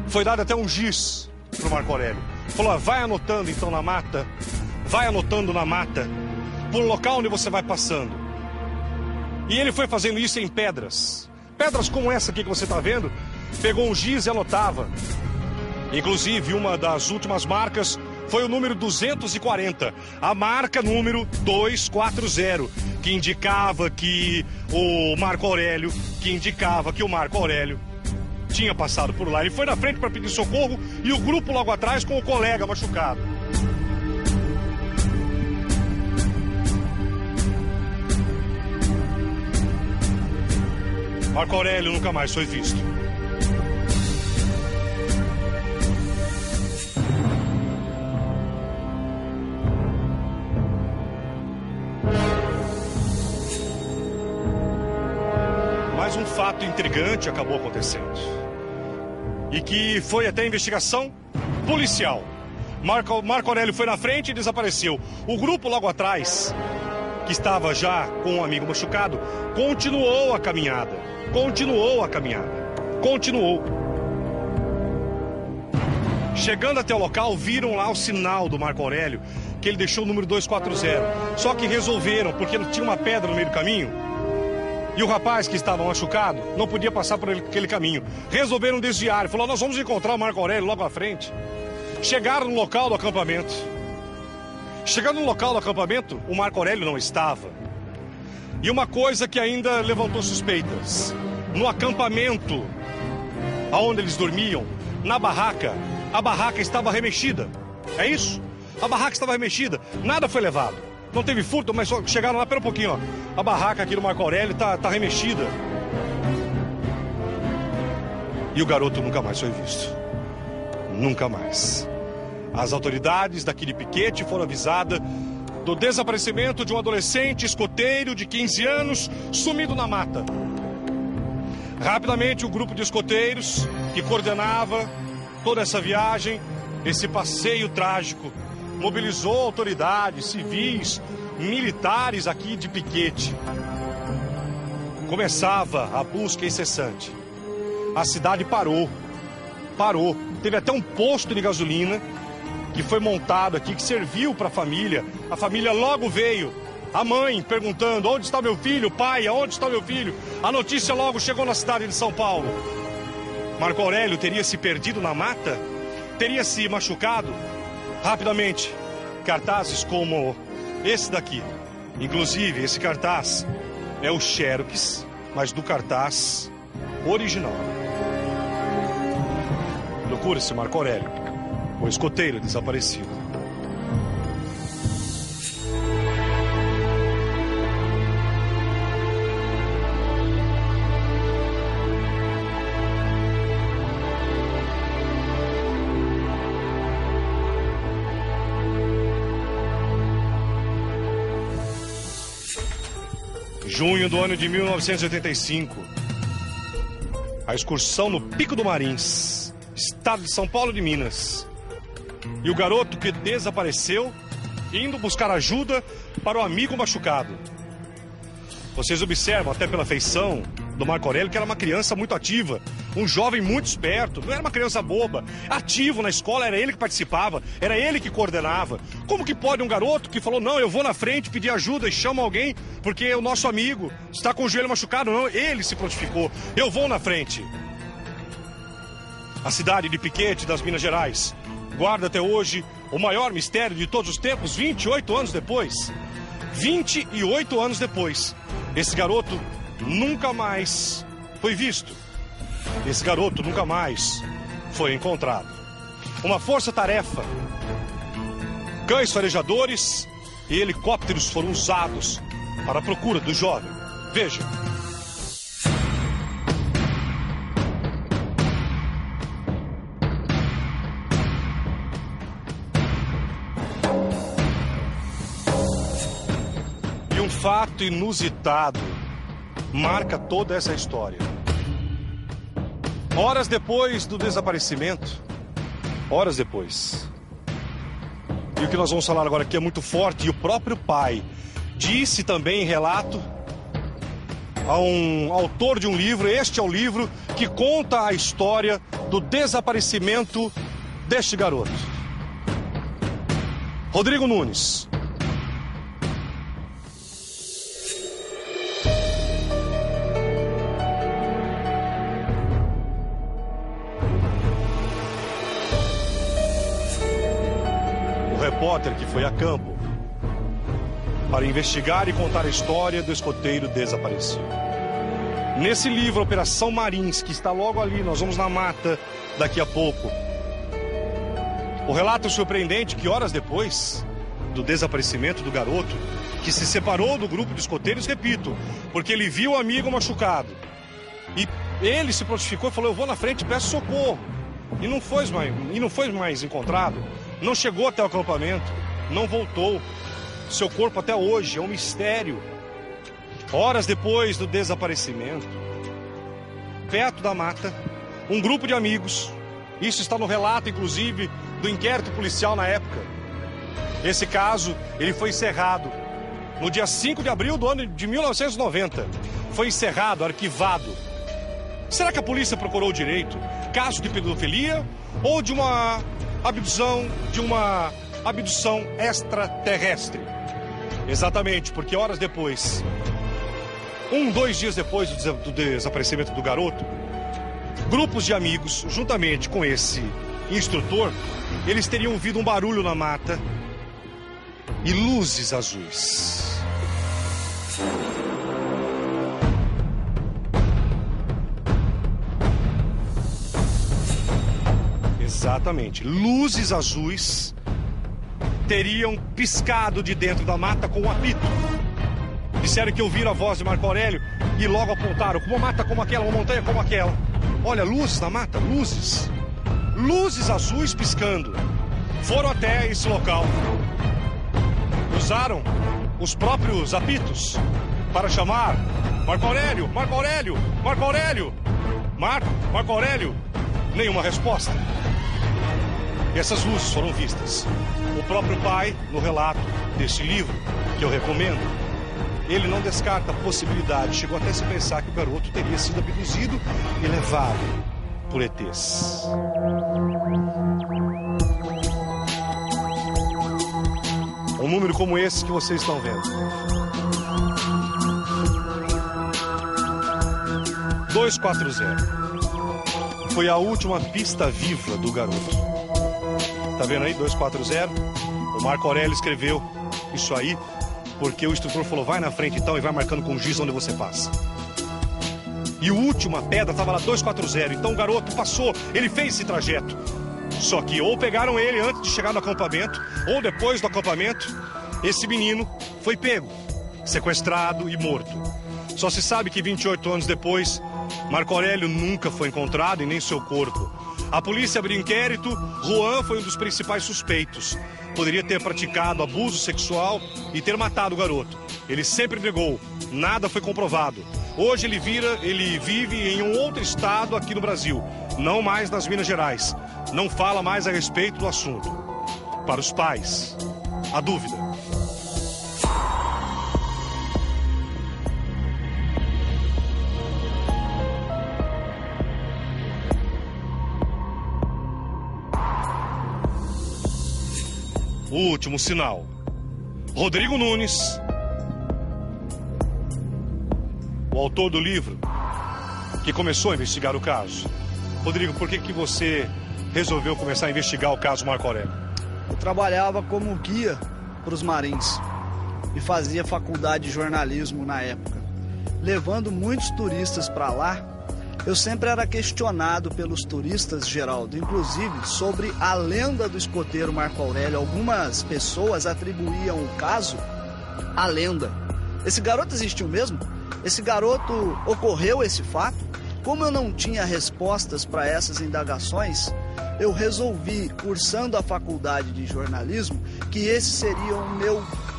Foi dado até um giz pro Marco Aurélio. Falou, vai anotando então na mata, por local onde você vai passando. E ele foi fazendo isso em pedras. Pedras como essa aqui que você está vendo, pegou um giz e anotava. Inclusive, uma das últimas marcas foi o número 240, a marca número 240, que indicava que o Marco Aurélio tinha passado por lá. Ele foi na frente para pedir socorro e o grupo logo atrás com o colega machucado. Marco Aurélio nunca mais foi visto. Mas um fato intrigante acabou acontecendo. E que foi até investigação policial. Marco Aurélio foi na frente e desapareceu. O grupo logo atrás, que estava já com um amigo machucado, continuou a caminhada. Chegando até o local, viram lá o sinal do Marco Aurélio, que ele deixou o número 240. Só que resolveram, porque tinha uma pedra no meio do caminho, e o rapaz que estava machucado não podia passar por aquele caminho. Resolveram desviar. Ele falou, nós vamos encontrar o Marco Aurélio logo à frente. Chegaram no local do acampamento. Chegando no local do acampamento, o Marco Aurélio não estava. E uma coisa que ainda levantou suspeitas. No acampamento, aonde eles dormiam, na barraca, a barraca estava remexida. É isso? A barraca estava remexida. Nada foi levado. Não teve furto, mas só chegaram lá, pera um pouquinho, ó. A barraca aqui do Marco Aurélio tá remexida. E o garoto nunca mais foi visto. Nunca mais. As autoridades daquele piquete foram avisadas do desaparecimento de um adolescente escoteiro de 15 anos sumido na mata. Rapidamente, o grupo de escoteiros que coordenava toda essa viagem, esse passeio trágico, mobilizou autoridades civis, militares aqui de piquete. Começava a busca incessante. A cidade parou. Teve até um posto de gasolina que foi montado aqui, que serviu para a família. A família logo veio. A mãe perguntando, onde está meu filho? Pai, aonde está meu filho? A notícia logo chegou na cidade de São Paulo. Marco Aurélio teria se perdido na mata? Teria se machucado? Rapidamente, cartazes como esse daqui. Inclusive, esse cartaz é o xerox, mas do cartaz original. Procura-se Marco Aurélio, o escoteiro desaparecido. Junho do ano de 1985. A excursão no Pico do Marins, estado de São Paulo de Minas. E o garoto que desapareceu, indo buscar ajuda para o amigo machucado. Vocês observam, até pela feição do Marco Aurélio, que era uma criança muito ativa, um jovem muito esperto, não era uma criança boba, ativo na escola, era ele que participava, era ele que coordenava. Como que pode um garoto que falou, não, eu vou na frente pedir ajuda e chama alguém, porque o nosso amigo está com o joelho machucado? Não, ele se prontificou, eu vou na frente. A cidade de Piquete, das Minas Gerais, guarda até hoje o maior mistério de todos os tempos, 28 anos depois. 28 anos depois, esse garoto nunca mais foi visto. Esse garoto nunca mais foi encontrado. Uma força-tarefa, cães farejadores e helicópteros foram usados para a procura do jovem. Veja. E um fato inusitado marca toda essa história. Horas depois do desaparecimento, horas depois, e o que nós vamos falar agora aqui é muito forte, e o próprio pai disse também em relato a um autor de um livro. Este é o livro que conta a história do desaparecimento deste garoto. Rodrigo Nunes. O repórter que foi a campo para investigar e contar a história do escoteiro desaparecido. Nesse livro, Operação Marins, que está logo ali, nós vamos na mata daqui a pouco. O relato surpreendente que horas depois do desaparecimento do garoto, que se separou do grupo de escoteiros, repito, porque ele viu o amigo machucado. E ele se prontificou e falou, eu vou na frente e peço socorro. E não foi mais encontrado, não chegou até o acampamento, não voltou. Seu corpo até hoje é um mistério. Horas depois do desaparecimento, perto da mata, um grupo de amigos, isso está no relato, inclusive, do inquérito policial na época. Esse caso, ele foi encerrado no dia 5 de abril do ano de 1990. Foi encerrado, arquivado. Será que a polícia procurou direito? Caso de pedofilia ou de uma abdução extraterrestre? Exatamente, porque horas depois, 2 dias depois do desaparecimento do garoto, grupos de amigos, juntamente com esse instrutor, eles teriam ouvido um barulho na mata e luzes azuis. Exatamente, luzes azuis teriam piscado de dentro da mata com um apito. Disseram que ouviram a voz de Marco Aurélio e logo apontaram, uma mata como aquela, uma montanha como aquela. Olha, luzes na mata, luzes. Luzes azuis piscando. Foram até esse local. Usaram os próprios apitos para chamar Marco Aurélio, Marco Aurélio, Marco Aurélio. Marco Aurélio. Nenhuma resposta. E essas luzes foram vistas. O próprio pai, no relato deste livro, que eu recomendo, ele não descarta a possibilidade, chegou até a se pensar que o garoto teria sido abduzido e levado por ETs. Um número como esse que vocês estão vendo. 240. Foi a última pista viva do garoto. Tá vendo aí? 240. O Marco Aurélio escreveu isso aí porque o instrutor falou, vai na frente então e vai marcando com giz onde você passa. E a última pedra estava lá 240. Então o garoto passou, ele fez esse trajeto. Só que ou pegaram ele antes de chegar no acampamento, ou depois do acampamento, esse menino foi pego, sequestrado e morto. Só se sabe que 28 anos depois, Marco Aurélio nunca foi encontrado e nem seu corpo. A polícia abriu inquérito, Juan foi um dos principais suspeitos. Poderia ter praticado abuso sexual e ter matado o garoto. Ele sempre negou, nada foi comprovado. Hoje ele vive em um outro estado aqui no Brasil, não mais nas Minas Gerais. Não fala mais a respeito do assunto. Para os pais, a dúvida. O último sinal. Rodrigo Nunes, o autor do livro, que começou a investigar o caso. Rodrigo, por que você resolveu começar a investigar o caso Marco Aurélio? Eu trabalhava como guia para os Marins e fazia faculdade de jornalismo na época. Levando muitos turistas para lá, eu sempre era questionado pelos turistas, Geraldo, inclusive sobre a lenda do escoteiro Marco Aurélio. Algumas pessoas atribuíam o caso à lenda. Esse garoto existiu mesmo? Esse garoto ocorreu esse fato? Como eu não tinha respostas para essas indagações, eu resolvi, cursando a faculdade de jornalismo, que esse seria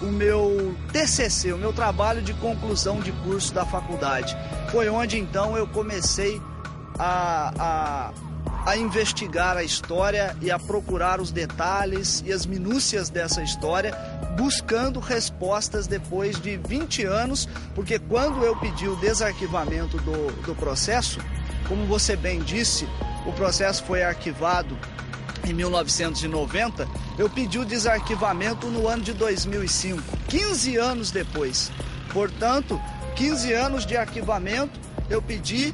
o meu TCC, o meu trabalho de conclusão de curso da faculdade. Foi onde então eu comecei a a investigar a história e a procurar os detalhes e as minúcias dessa história, buscando respostas depois de 20 anos, porque quando eu pedi o desarquivamento do processo, como você bem disse, o processo foi arquivado em 1990, eu pedi o desarquivamento no ano de 2005, 15 anos depois. Portanto, 15 anos de arquivamento, eu pedi,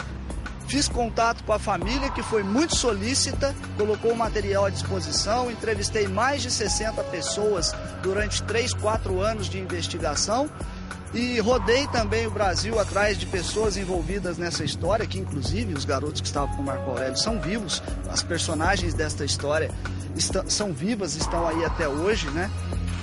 fiz contato com a família, que foi muito solícita, colocou o material à disposição, entrevistei mais de 60 pessoas durante 3, 4 anos de investigação e rodei também o Brasil atrás de pessoas envolvidas nessa história, que inclusive os garotos que estavam com o Marco Aurélio são vivos, as personagens desta história são vivas, estão aí até hoje, né?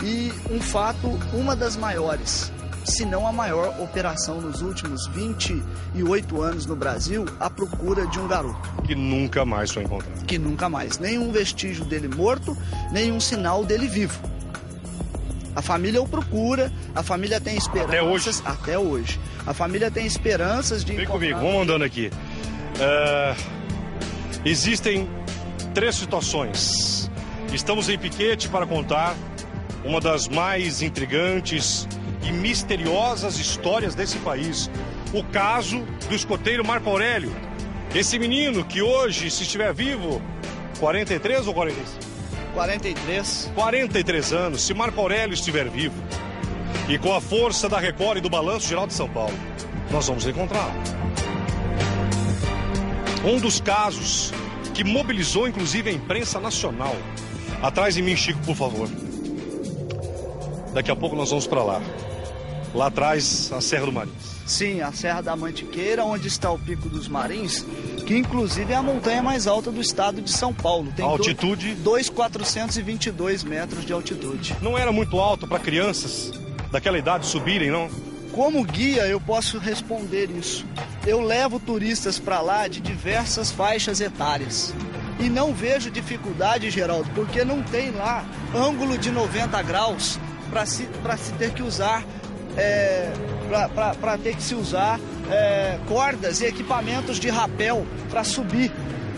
E um fato, uma das maiores, se não a maior operação nos últimos 28 anos no Brasil, a procura de um garoto. Que nunca mais foi encontrado. Que nunca mais. Nenhum vestígio dele morto, nenhum sinal dele vivo. A família o procura, a família tem esperanças... Até hoje. A família tem esperanças de Vem encontrar... comigo, vamos andando aqui. Existem 3 situações. Estamos em piquete para contar uma das mais intrigantes e misteriosas histórias desse país. O caso do escoteiro Marco Aurélio. Esse menino que hoje, se estiver vivo, 43 ou 45? 43. 43 anos, se Marco Aurélio estiver vivo. E com a força da Record e do Balanço Geral de São Paulo, nós vamos encontrá-lo. Um dos casos que mobilizou inclusive a imprensa nacional. Atrás de mim, Chico, por favor. Daqui a pouco nós vamos para lá. Lá atrás, a Serra do Marins. Sim, a Serra da Mantiqueira, onde está o Pico dos Marins, que inclusive é a montanha mais alta do estado de São Paulo. Tem altitude? 2.422 metros de altitude. Não era muito alto para crianças daquela idade subirem, não? Como guia, eu posso responder isso. Eu levo turistas para lá de diversas faixas etárias. E não vejo dificuldade, Geraldo, porque não tem lá ângulo de 90 graus para se ter que usar... para ter que se usar cordas e equipamentos de rapel para subir.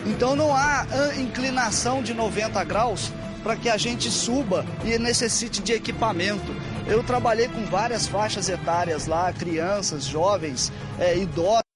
Então não há inclinação de 90 graus para que a gente suba e necessite de equipamento. Eu trabalhei com várias faixas etárias lá, crianças, jovens, idosos.